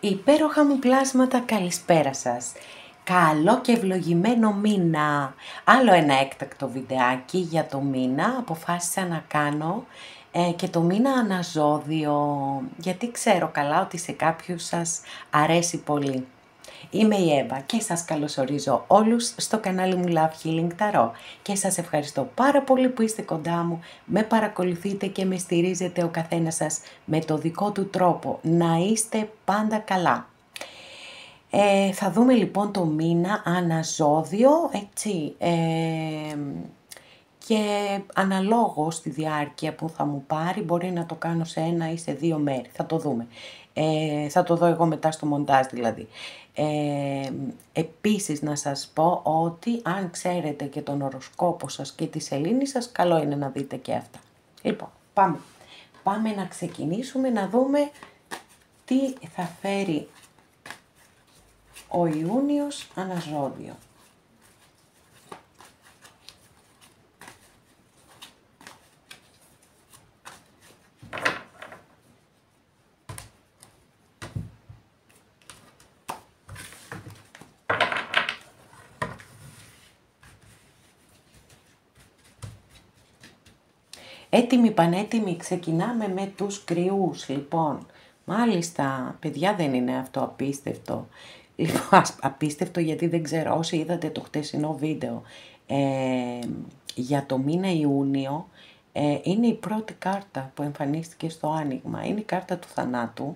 Υπέροχα μου πλάσματα, καλησπέρα σας. Καλό και ευλογημένο μήνα. Άλλο ένα έκτακτο βιντεάκι για το μήνα. Αποφάσισα να κάνω και το μήνα αναζώδιο, γιατί ξέρω καλά ότι σε κάποιους σας αρέσει πολύ. Είμαι η Εύα και σας καλωσορίζω όλους στο κανάλι μου Love Healing Tarot και σας ευχαριστώ πάρα πολύ που είστε κοντά μου, με παρακολουθείτε και με στηρίζετε ο καθένας σας με το δικό του τρόπο. Να είστε πάντα καλά. Θα δούμε λοιπόν το μήνα αναζώδιο, έτσι, και αναλόγως στη διάρκεια που θα μου πάρει, μπορεί να το κάνω σε 1 ή σε 2 μέρη, θα το δούμε. Θα το δω εγώ μετά στο μοντάζ δηλαδή. Επίσης να σας πω ότι αν ξέρετε και τον οροσκόπο σας και τη σελήνη σας, καλό είναι να δείτε και αυτά. Λοιπόν, πάμε να ξεκινήσουμε να δούμε τι θα φέρει ο Ιούνιος αναζώδιο. Έτοιμοι πανέτοιμοι, ξεκινάμε με τους κρυούς, λοιπόν. Μάλιστα, παιδιά, δεν είναι αυτό απίστευτο. Λοιπόν, απίστευτο γιατί δεν ξέρω, όσοι είδατε το χτεσινό βίντεο για το μήνα Ιούνιο, είναι η πρώτη κάρτα που εμφανίστηκε στο άνοιγμα. Είναι η κάρτα του θανάτου.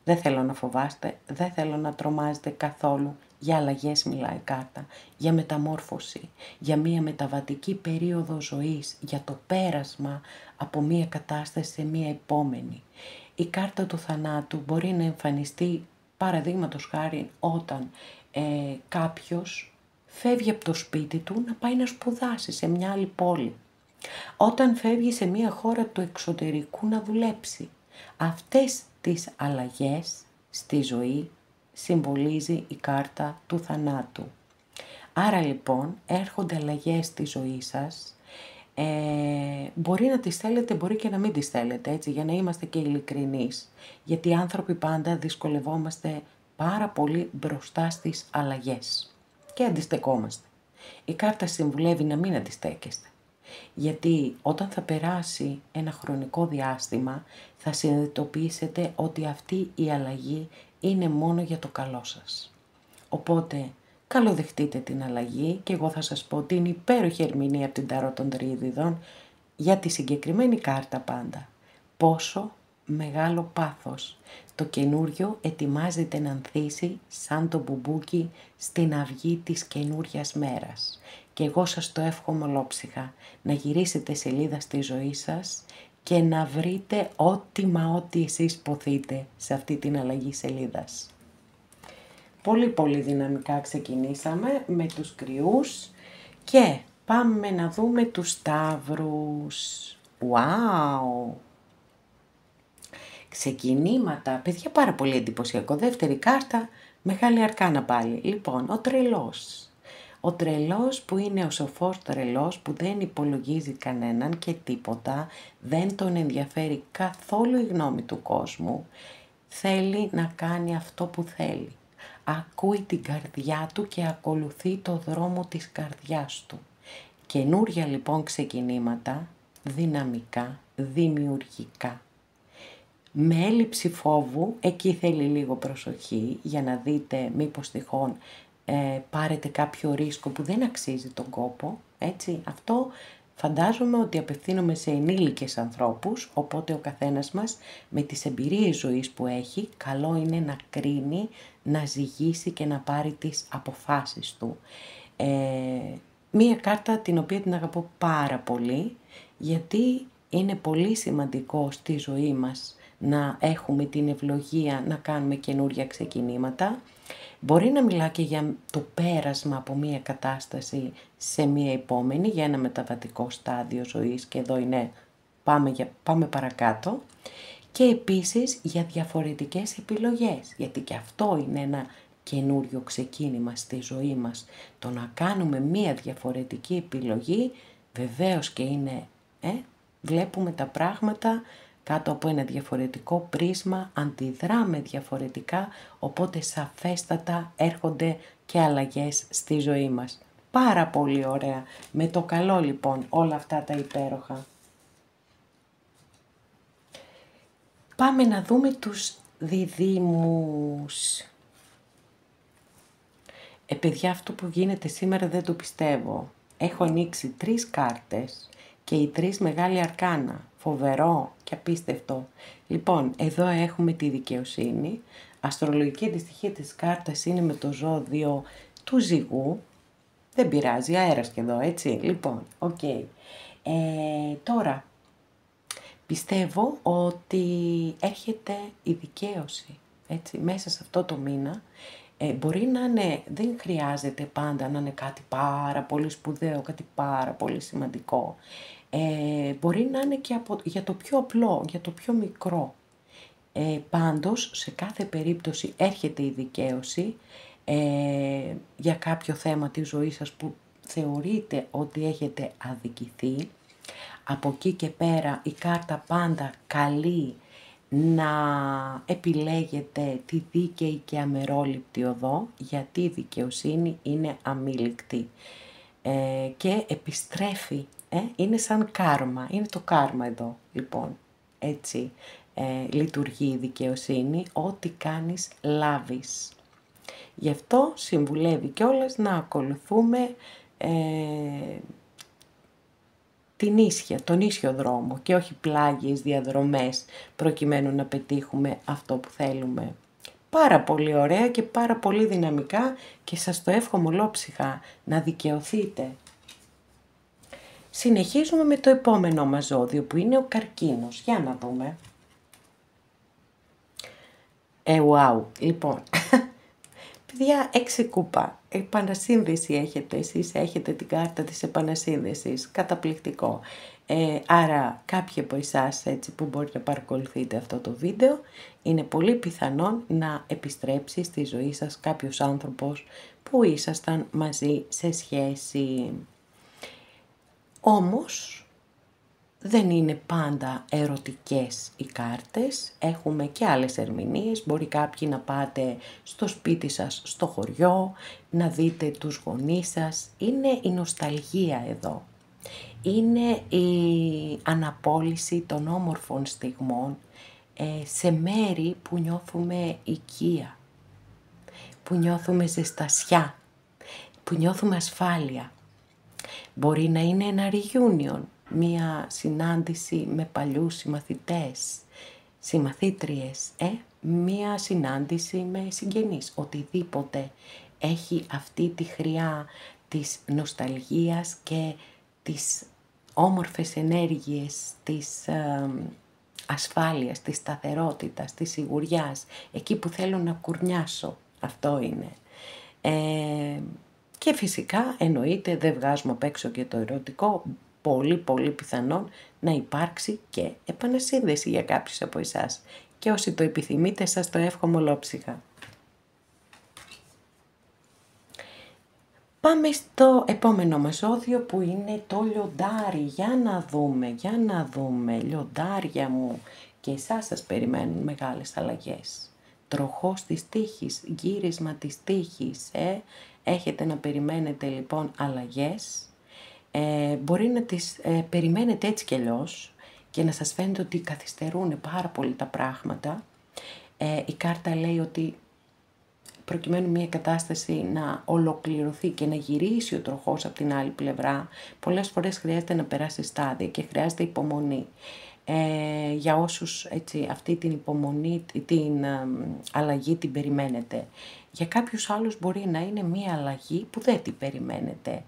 Δεν θέλω να φοβάστε, δεν θέλω να τρομάζετε καθόλου. Για αλλαγές μιλάει η κάρτα, για μεταμόρφωση, για μία μεταβατική περίοδο ζωής, για το πέρασμα από μία κατάσταση σε μία επόμενη. Η κάρτα του θανάτου μπορεί να εμφανιστεί, παραδείγματος χάρη, όταν κάποιος φεύγει από το σπίτι του να πάει να σπουδάσει σε μια άλλη πόλη. Όταν φεύγει σε μια χώρα του εξωτερικού να δουλέψει. Αυτές τις αλλαγές στη ζωή συμβολίζει η κάρτα του θανάτου. Άρα λοιπόν έρχονται αλλαγές στη ζωή σας, μπορεί να τις θέλετε, μπορεί και να μην τις θέλετε, έτσι, για να είμαστε και ειλικρινείς, γιατί οι άνθρωποι πάντα δυσκολευόμαστε πάρα πολύ μπροστά στις αλλαγές και αντιστεκόμαστε. Η κάρτα συμβουλεύει να μην αντιστέκεστε, γιατί όταν θα περάσει ένα χρονικό διάστημα θα συνειδητοποιήσετε ότι αυτή η αλλαγή είναι μόνο για το καλό σας. Οπότε καλοδεχτείτε την αλλαγή και εγώ θα σας πω ότι είναι υπέροχη ερμηνεία από την Ταρό των Τριειδιδών για τη συγκεκριμένη κάρτα πάντα. Πόσο μεγάλο πάθος. Το καινούριο ετοιμάζεται να ανθίσει σαν το μπουμπούκι στην αυγή της καινούριας μέρας. Και εγώ σας το εύχομαι ολόψυχα να γυρίσετε σελίδα στη ζωή σας και να βρείτε ό,τι εσείς ποθείτε σε αυτή την αλλαγή σελίδας. Πολύ δυναμικά ξεκινήσαμε με τους κρυούς και πάμε να δούμε τους σταύρους. Wow! Ξεκινήματα, παιδιά, πάρα πολύ εντυπωσιακό. Δεύτερη κάρτα, μεγάλη αρκάνα πάλι. Λοιπόν, ο τρελός. Ο τρελός που είναι ο σοφός τρελός που δεν υπολογίζει κανέναν και τίποτα, δεν τον ενδιαφέρει καθόλου η γνώμη του κόσμου, θέλει να κάνει αυτό που θέλει. Ακούει την καρδιά του και ακολουθεί το δρόμο της καρδιάς του. Καινούρια λοιπόν ξεκινήματα, δυναμικά, δημιουργικά. Με έλλειψη φόβου, εκεί θέλει λίγο προσοχή για να δείτε μήπως τυχόν πάρετε κάποιο ρίσκο που δεν αξίζει τον κόπο, έτσι. Αυτό φαντάζομαι ότι απευθύνομαι σε ενήλικες ανθρώπους, οπότε ο καθένας μας με τις εμπειρίες ζωής που έχει, καλό είναι να κρίνει, να ζυγίσει και να πάρει τις αποφάσεις του. Μία κάρτα την οποία την αγαπώ πάρα πολύ, γιατί είναι πολύ σημαντικό στη ζωή μας να έχουμε την ευλογία να κάνουμε καινούρια ξεκινήματα. Μπορεί να μιλά και για το πέρασμα από μία κατάσταση σε μία επόμενη, για ένα μεταβατικό στάδιο ζωής και εδώ είναι πάμε παρακάτω. Και επίσης για διαφορετικές επιλογές, γιατί και αυτό είναι ένα καινούριο ξεκίνημα στη ζωή μας. Το να κάνουμε μία διαφορετική επιλογή βεβαίως και είναι, βλέπουμε τα πράγματα κάτω από ένα διαφορετικό πρίσμα, αντιδράμε διαφορετικά, οπότε σαφέστατα έρχονται και αλλαγές στη ζωή μας. Πάρα πολύ ωραία. Με το καλό λοιπόν όλα αυτά τα υπέροχα. Πάμε να δούμε τους διδύμους. Παιδιά, αυτό που γίνεται σήμερα δεν το πιστεύω. Έχω ανοίξει 3 κάρτες και οι 3 μεγάλη αρκάνα. Φοβερό και απίστευτο. Λοιπόν, εδώ έχουμε τη δικαιοσύνη. Αστρολογική αντιστοιχεία της κάρτας είναι με το ζώδιο του Ζυγού. Δεν πειράζει, αέρας και εδώ, έτσι. Λοιπόν, οκ. Τώρα, πιστεύω ότι έρχεται η δικαίωση, έτσι, μέσα σε αυτό το μήνα. Μπορεί να είναι, δεν χρειάζεται πάντα να είναι κάτι πάρα πολύ σπουδαίο, κάτι πάρα πολύ σημαντικό. Μπορεί να είναι και για το πιο απλό, για το πιο μικρό. Πάντως, σε κάθε περίπτωση έρχεται η δικαίωση για κάποιο θέμα της ζωής σας που θεωρείτε ότι έχετε αδικηθεί. Από εκεί και πέρα η κάρτα πάντα καλεί να επιλέγετε τη δίκαιη και αμερόληπτη οδό, γιατί η δικαιοσύνη είναι αμήλικτη και επιστρέφει, είναι σαν κάρμα, είναι το κάρμα εδώ, λοιπόν, έτσι λειτουργεί η δικαιοσύνη, ό,τι κάνεις λάβεις. Γι' αυτό συμβουλεύει κιόλας να ακολουθούμε τον ίσιο δρόμο και όχι πλάγιες διαδρομές προκειμένου να πετύχουμε αυτό που θέλουμε. Πάρα πολύ ωραία και πάρα πολύ δυναμικά και σας το εύχομαι ολόψυχα να δικαιωθείτε. Συνεχίζουμε με το επόμενο μας ζώδιο που είναι ο καρκίνος. Για να δούμε. Wow. Λοιπόν, παιδιά, 6 κούπα. Επανασύνδεση έχετε εσείς, έχετε την κάρτα της επανασύνδεσης. Καταπληκτικό. Άρα κάποιοι από εσάς έτσι που μπορείτε να παρακολουθείτε αυτό το βίντεο, είναι πολύ πιθανόν να επιστρέψει στη ζωή σας κάποιος άνθρωπος που ήσασταν μαζί σε σχέση. Όμως δεν είναι πάντα ερωτικές οι κάρτες, έχουμε και άλλες ερμηνείες, μπορεί κάποιοι να πάτε στο σπίτι σας, στο χωριό, να δείτε τους γονείς σας, είναι η νοσταλγία εδώ. Είναι η αναπόλυση των όμορφων στιγμών σε μέρη που νιώθουμε οικία, που νιώθουμε ζεστασιά, που νιώθουμε ασφάλεια. Μπορεί να είναι ένα reunion, μία συνάντηση με παλιούς συμμαθητές, συμμαθήτριες, μία συνάντηση με συγγενείς, οτιδήποτε έχει αυτή τη χρειά της νοσταλγίας και τις όμορφες ενέργειες της ασφάλειας, της σταθερότητας, της σιγουριάς, εκεί που θέλω να κουρνιάσω, αυτό είναι. Και φυσικά εννοείται δεν βγάζουμε απ' έξω και το ερωτικό, πολύ πολύ πιθανόν να υπάρξει και επανασύνδεση για κάποιους από εσάς. Και όσοι το επιθυμείτε σας το εύχομαι ολόψυχα. Πάμε στο επόμενο μας ζώδιο που είναι το λιοντάρι. Για να δούμε, λιοντάρια μου. Και εσάς σας περιμένουν μεγάλες αλλαγές. Τροχός της τύχης, γύρισμα της τύχης, έχετε να περιμένετε λοιπόν αλλαγές. Μπορεί να τις περιμένετε έτσι κι αλλιώς και να σας φαίνεται ότι καθυστερούν πάρα πολύ τα πράγματα. Η κάρτα λέει ότι προκειμένου μια κατάσταση να ολοκληρωθεί και να γυρίσει ο τροχός από την άλλη πλευρά, πολλές φορές χρειάζεται να περάσει στάδια και χρειάζεται υπομονή. Για όσους έτσι, αυτή την υπομονή, την αλλαγή την περιμένετε. Για κάποιους άλλους μπορεί να είναι μία αλλαγή που δεν την περιμένετε.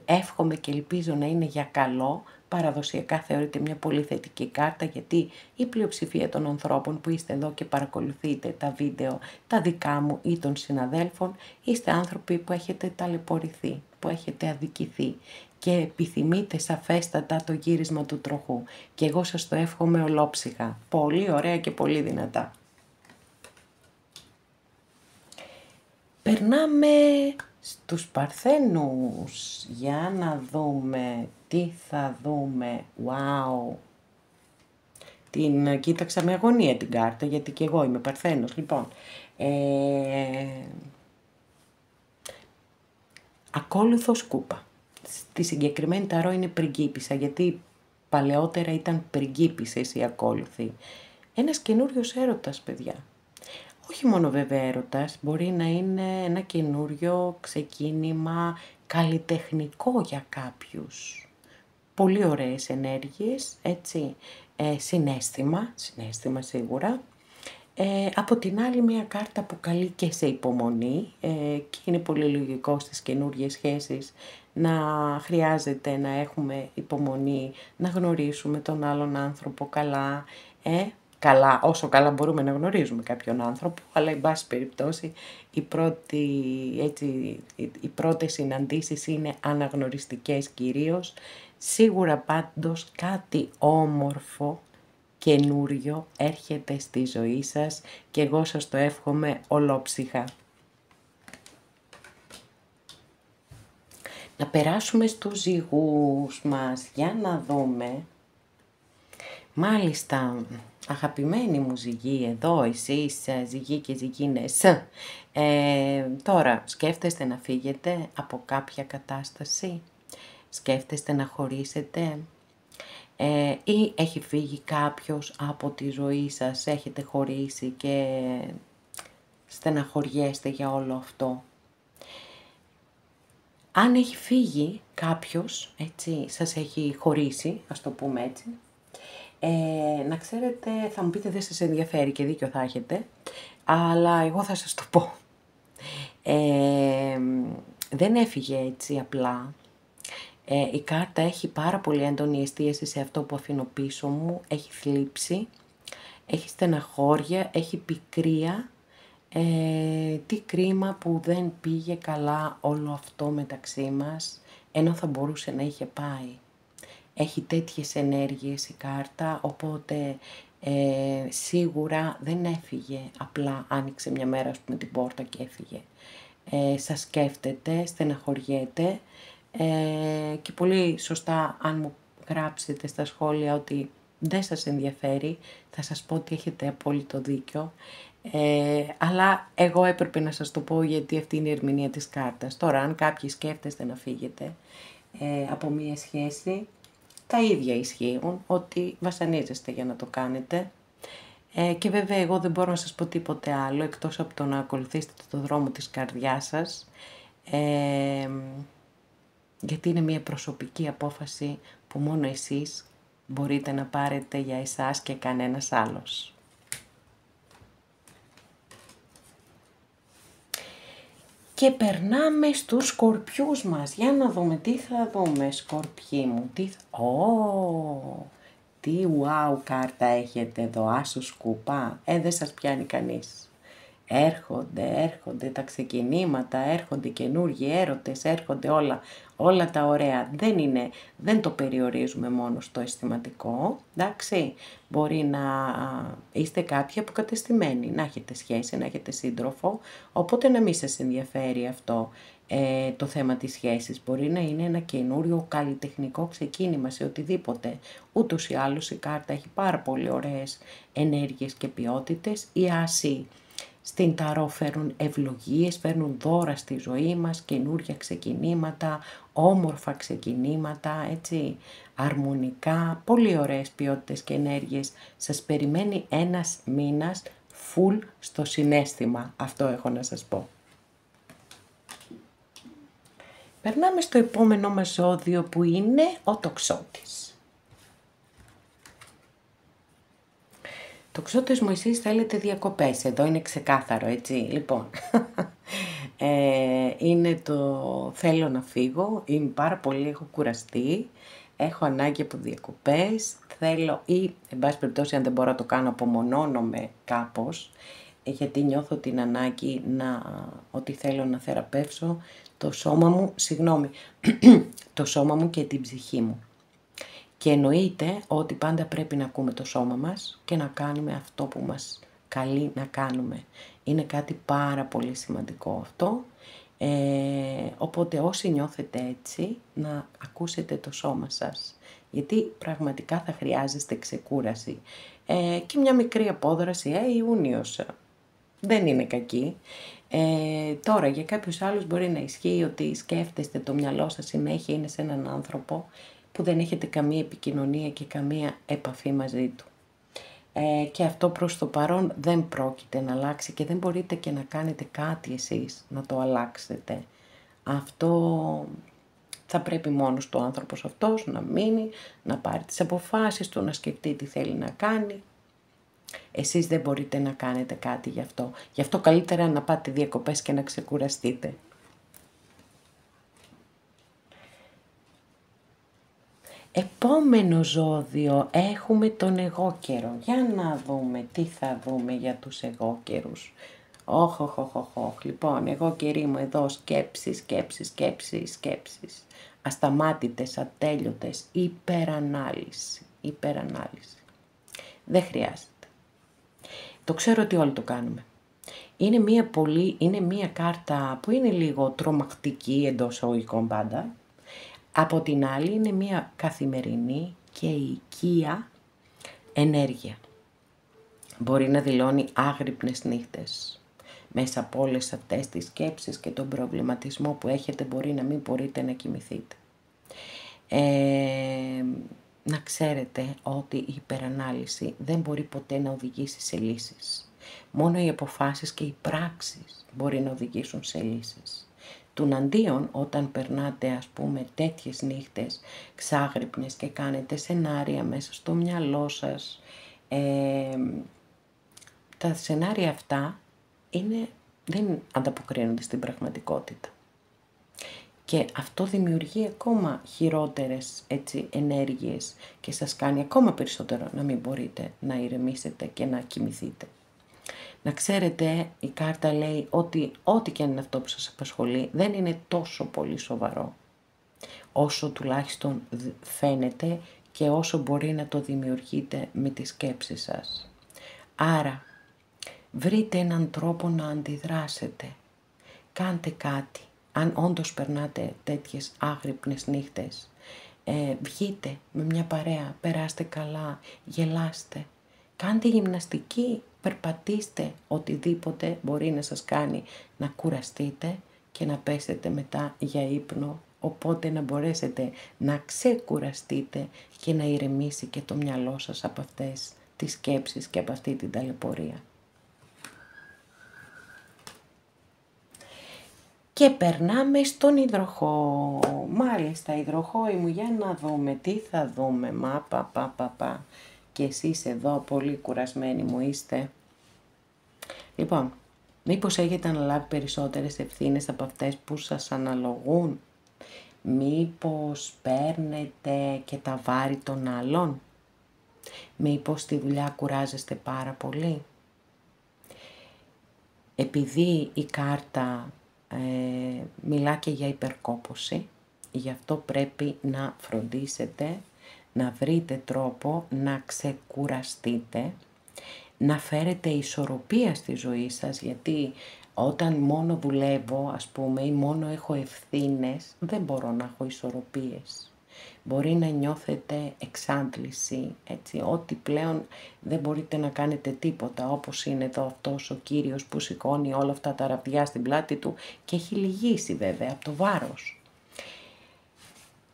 Εύχομαι και ελπίζω να είναι για καλό. Παραδοσιακά θεωρείται μια πολύ θετική κάρτα, γιατί η πλειοψηφία των ανθρώπων που είστε εδώ και παρακολουθείτε τα βίντεο, τα δικά μου ή των συναδέλφων, είστε άνθρωποι που έχετε ταλαιπωρηθεί, που έχετε αδικηθεί και επιθυμείτε σαφέστατα το γύρισμα του τροχού. Και εγώ σας το εύχομαι ολόψυχα. Πολύ ωραία και πολύ δυνατά. Περνάμε στους Παρθένους. Για να δούμε τι θα δούμε. Wow! Την κοίταξα με αγωνία την κάρτα, γιατί και εγώ είμαι Παρθένος. Λοιπόν, ακόλουθο σκούπα. Στη συγκεκριμένη ταρό είναι πριγκίπισσα, γιατί παλαιότερα ήταν πριγκίπισσες οι ακόλουθοι. Ένας καινούριος έρωτας, παιδιά. Όχι μόνο βέβαια έρωτας, μπορεί να είναι ένα καινούριο ξεκίνημα καλλιτεχνικό για κάποιους. Πολύ ωραίες ενέργειες, έτσι, συναίσθημα σίγουρα. Από την άλλη μια κάρτα που καλεί και σε υπομονή και είναι πολύ λογικό στις καινούργιες σχέσεις να χρειάζεται να έχουμε υπομονή, να γνωρίσουμε τον άλλον άνθρωπο καλά, καλά, όσο καλά μπορούμε να γνωρίζουμε κάποιον άνθρωπο, αλλά εν πάση περιπτώσει οι πρώτες συναντήσεις είναι αναγνωριστικές κυρίως. Σίγουρα πάντως κάτι όμορφο, καινούριο έρχεται στη ζωή σας και εγώ σας το εύχομαι ολόψυχα. Να περάσουμε στους ζυγούς μας, για να δούμε. Μάλιστα, αγαπημένοι μου ζυγοί εδώ, εσείς ζυγοί και ζυγίνες, τώρα σκέφτεστε να φύγετε από κάποια κατάσταση, σκέφτεστε να χωρίσετε, ή έχει φύγει κάποιος από τη ζωή σας, έχετε χωρίσει και στεναχωριέστε για όλο αυτό. Αν έχει φύγει κάποιος, έτσι, σας έχει χωρίσει, ας το πούμε έτσι, να ξέρετε, θα μου πείτε δεν σας ενδιαφέρει και δίκιο θα έχετε, αλλά εγώ θα σας το πω. Δεν έφυγε έτσι απλά. Η κάρτα έχει πάρα πολύ έντονη εστίαση σε αυτό που αφήνω πίσω μου, έχει θλίψη, έχει στεναχώρια, έχει πικρία. Τι κρίμα που δεν πήγε καλά όλο αυτό μεταξύ μας, ενώ θα μπορούσε να είχε πάει. Έχει τέτοιες ενέργειες η κάρτα, οπότε σίγουρα δεν έφυγε, απλά άνοιξε μια μέρα, ας πούμε, την πόρτα και έφυγε. Σας σκέφτεται, στεναχωριέται και πολύ σωστά αν μου γράψετε στα σχόλια ότι δεν σας ενδιαφέρει, θα σας πω ότι έχετε απόλυτο δίκιο. Αλλά εγώ έπρεπε να σας το πω γιατί αυτή είναι η ερμηνεία της κάρτας. Τώρα αν κάποιοι σκέφτεστε να φύγετε από μία σχέση, τα ίδια ισχύουν, ότι βασανίζεστε για να το κάνετε. Και βέβαια εγώ δεν μπορώ να σας πω τίποτε άλλο εκτός από το να ακολουθήσετε το δρόμο της καρδιάς σας, γιατί είναι μια προσωπική απόφαση που μόνο εσείς μπορείτε να πάρετε για εσάς και κανένας άλλος. Και περνάμε στους σκορπιούς μας. Για να δούμε τι θα δούμε, σκορπιοί μου. Τι wow κάρτα έχετε εδώ, άσο σκούπα. Δεν σας πιάνει κανείς. Έρχονται τα ξεκινήματα, έρχονται καινούργιοι έρωτες, έρχονται όλα τα ωραία. Δεν το περιορίζουμε μόνο στο αισθηματικό, εντάξει. Μπορεί να είστε κάποιοι αποκατεστημένοι, να έχετε σχέση, να έχετε σύντροφο, οπότε να μην σας ενδιαφέρει αυτό το θέμα της σχέσης. Μπορεί να είναι ένα καινούριο καλλιτεχνικό ξεκίνημα σε οτιδήποτε. Ούτως ή άλλως η κάρτα έχει πάρα πολύ ωραίες ενέργειες και ποιότητες. Οι άσοι στην ταρό φέρνουν ευλογίες, φέρνουν δώρα στη ζωή μας, καινούρια ξεκινήματα, όμορφα ξεκινήματα, έτσι, αρμονικά, πολύ ωραίες ποιότητες και ενέργειες. Σας περιμένει ένας μήνας full στο συναίσθημα, αυτό έχω να σας πω. Περνάμε στο επόμενο μας ζώδιο που είναι ο τοξότης. Τοξότες μου, εσείς θέλετε διακοπές, εδώ είναι ξεκάθαρο, έτσι, λοιπόν. Είναι το θέλω να φύγω, είμαι πάρα πολύ, έχω κουραστεί, έχω ανάγκη από διακοπές, θέλω ή, εν πάση περιπτώσει, αν δεν μπορώ να το κάνω, απομονώνομαι κάπως, γιατί νιώθω την ανάγκη ότι θέλω να θεραπεύσω το σώμα μου, το σώμα μου και την ψυχή μου. Και εννοείται ότι πάντα πρέπει να ακούμε το σώμα μας και να κάνουμε αυτό που μας καλεί να κάνουμε. Είναι κάτι πάρα πολύ σημαντικό αυτό. Οπότε όσοι νιώθετε έτσι, να ακούσετε το σώμα σας, γιατί πραγματικά θα χρειάζεστε ξεκούραση. Και μια μικρή απόδραση, Ιούνιος, δεν είναι κακή. Τώρα για κάποιους άλλους μπορεί να ισχύει ότι σκέφτεστε το μυαλό σας συνέχεια είναι σε έναν άνθρωπο που δεν έχετε καμία επικοινωνία και καμία επαφή μαζί του. Και αυτό προς το παρόν δεν πρόκειται να αλλάξει και δεν μπορείτε και να κάνετε κάτι εσείς να το αλλάξετε. Αυτό θα πρέπει μόνος του άνθρωπος αυτός να μείνει, να πάρει τις αποφάσεις του, να σκεφτεί τι θέλει να κάνει. Εσείς δεν μπορείτε να κάνετε κάτι γι' αυτό. Γι' αυτό καλύτερα να πάτε διακοπές και να ξεκουραστείτε. Επόμενο ζώδιο έχουμε τον εγώ καιρό. Για να δούμε τι θα δούμε για τους εγώ καιρούς. Λοιπόν, εγώ καιροί μου εδώ σκέψεις. Ασταμάτητες, ατέλειωτες, υπερανάλυση. Δεν χρειάζεται. Το ξέρω ότι όλοι το κάνουμε. Είναι μία κάρτα που είναι λίγο τρομακτική εντός εισαγωγικών πάντα. Από την άλλη είναι μία καθημερινή και οικία ενέργεια. Μπορεί να δηλώνει άγρυπνες νύχτες. Μέσα από όλες αυτές τις σκέψεις και τον προβληματισμό που έχετε μπορεί να μην μπορείτε να κοιμηθείτε. Να ξέρετε ότι η υπερανάλυση δεν μπορεί ποτέ να οδηγήσει σε λύσεις. Μόνο οι αποφάσεις και οι πράξεις μπορεί να οδηγήσουν σε λύσεις. Τουναντίον, όταν περνάτε τέτοιες νύχτες ξάγρυπνες και κάνετε σενάρια μέσα στο μυαλό σας, τα σενάρια αυτά δεν ανταποκρίνονται στην πραγματικότητα. Και αυτό δημιουργεί ακόμα χειρότερες ενέργειες και σας κάνει ακόμα περισσότερο να μην μπορείτε να ηρεμήσετε και να κοιμηθείτε. Να ξέρετε, η κάρτα λέει ότι ό,τι και αν είναι αυτό που σας απασχολεί δεν είναι τόσο πολύ σοβαρό, όσο τουλάχιστον φαίνεται και όσο μπορεί να το δημιουργείτε με τις σκέψεις σας. Άρα, βρείτε έναν τρόπο να αντιδράσετε. Κάντε κάτι. Αν όντως περνάτε τέτοιες άγρυπνες νύχτες, βγείτε με μια παρέα, περάστε καλά, γελάστε. Κάντε γυμναστική, περπατήστε, οτιδήποτε μπορεί να σας κάνει να κουραστείτε και να πέσετε μετά για ύπνο, οπότε να μπορέσετε να ξεκουραστείτε και να ηρεμήσει και το μυαλό σας από αυτές τις σκέψεις και από αυτή την ταλαιπωρία. Και περνάμε στον υδροχόο. Μάλιστα, υδροχόοι μου, για να δούμε τι θα δούμε. Και εσείς εδώ πολύ κουρασμένοι μου είστε. Λοιπόν, μήπως έχετε αναλάβει περισσότερες ευθύνες από αυτές που σας αναλογούν. Μήπως παίρνετε και τα βάρη των άλλων. Μήπως στη δουλειά κουράζεστε πάρα πολύ. Επειδή η κάρτα μιλά και για υπερκόπωση, γι' αυτό πρέπει να φροντίσετε, να βρείτε τρόπο να ξεκουραστείτε, να φέρετε ισορροπία στη ζωή σας, γιατί όταν μόνο δουλεύω ή μόνο έχω ευθύνες, δεν μπορώ να έχω ισορροπίες. Μπορεί να νιώθετε εξάντληση, ότι πλέον δεν μπορείτε να κάνετε τίποτα, όπως είναι εδώ αυτός ο κύριος που σηκώνει όλα αυτά τα ραβδιά στην πλάτη του και έχει λυγίσει βέβαια από το βάρος.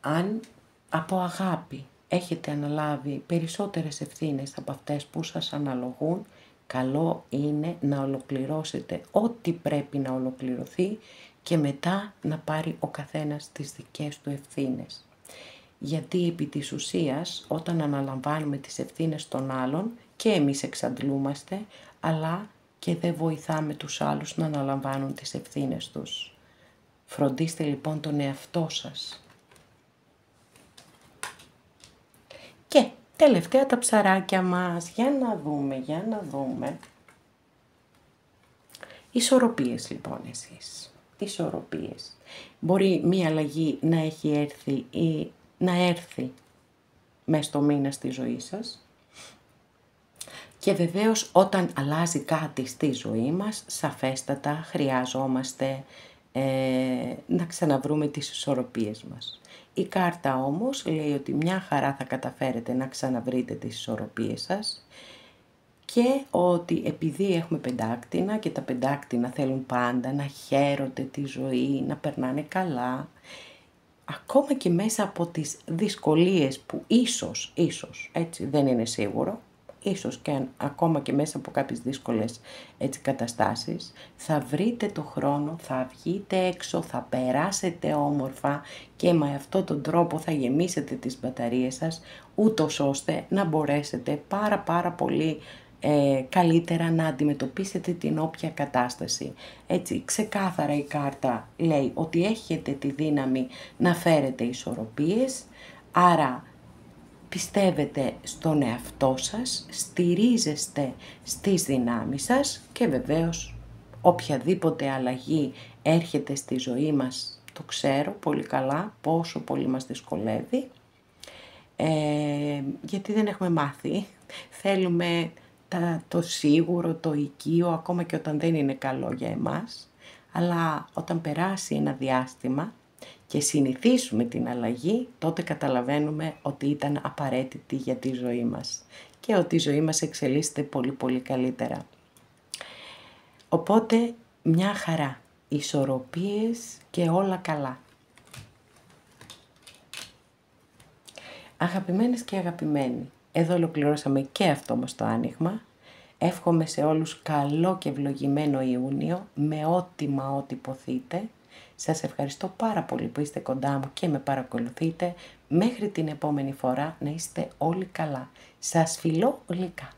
Αν από αγάπη έχετε αναλάβει περισσότερες ευθύνες από αυτές που σας αναλογούν, καλό είναι να ολοκληρώσετε ό,τι πρέπει να ολοκληρωθεί και μετά να πάρει ο καθένας τις δικές του ευθύνες. Γιατί επί της ουσίας, όταν αναλαμβάνουμε τις ευθύνες των άλλων και εμείς εξαντλούμαστε, αλλά και δεν βοηθάμε τους άλλους να αναλαμβάνουν τις ευθύνες τους. Φροντίστε λοιπόν τον εαυτό σας. Και τελευταία τα ψαράκια μας. Για να δούμε. Ισορροπίες λοιπόν εσείς. Ισορροπίες. Μπορεί μία αλλαγή να έχει έρθει ή να έρθει μες στο μήνα στη ζωή σας. Και βεβαίως όταν αλλάζει κάτι στη ζωή μας, σαφέστατα χρειάζομαστε να ξαναβρούμε τις ισορροπίες μας. Η κάρτα όμως λέει ότι μια χαρά θα καταφέρετε να ξαναβρείτε τις ισορροπίες σας και ότι επειδή έχουμε πεντάκτηνα και τα πεντάκτηνα θέλουν πάντα να χαίρονται τη ζωή, να περνάνε καλά, ακόμα και μέσα από τις δυσκολίες που ίσως, έτσι δεν είναι σίγουρο, ίσως και ακόμα και μέσα από κάποιες δύσκολες έτσι, καταστάσεις, θα βρείτε το χρόνο, θα βγείτε έξω, θα περάσετε όμορφα και με αυτόν τον τρόπο θα γεμίσετε τις μπαταρίες σας, ούτως ώστε να μπορέσετε πάρα πολύ καλύτερα να αντιμετωπίσετε την όποια κατάσταση. Έτσι, ξεκάθαρα η κάρτα λέει ότι έχετε τη δύναμη να φέρετε ισορροπίες, άρα πιστεύετε στον εαυτό σας, στηρίζεστε στις δυνάμεις σας και βεβαίως οποιαδήποτε αλλαγή έρχεται στη ζωή μας, το ξέρω πολύ καλά πόσο πολύ μας δυσκολεύει, γιατί δεν έχουμε μάθει, θέλουμε το σίγουρο, το οικείο, ακόμα και όταν δεν είναι καλό για εμάς, αλλά όταν περάσει ένα διάστημα και συνηθίσουμε την αλλαγή, τότε καταλαβαίνουμε ότι ήταν απαραίτητη για τη ζωή μας και ότι η ζωή μας εξελίσσεται πολύ καλύτερα. Οπότε μια χαρά, ισορροπίες και όλα καλά. Αγαπημένες και αγαπημένοι, εδώ ολοκληρώσαμε και αυτό μας το άνοιγμα. Εύχομαι σε όλους καλό και ευλογημένο Ιούνιο, με ό,τι ποθείτε. Σας ευχαριστώ πάρα πολύ που είστε κοντά μου και με παρακολουθείτε. Μέχρι την επόμενη φορά να είστε όλοι καλά. Σας φιλώ γλυκά.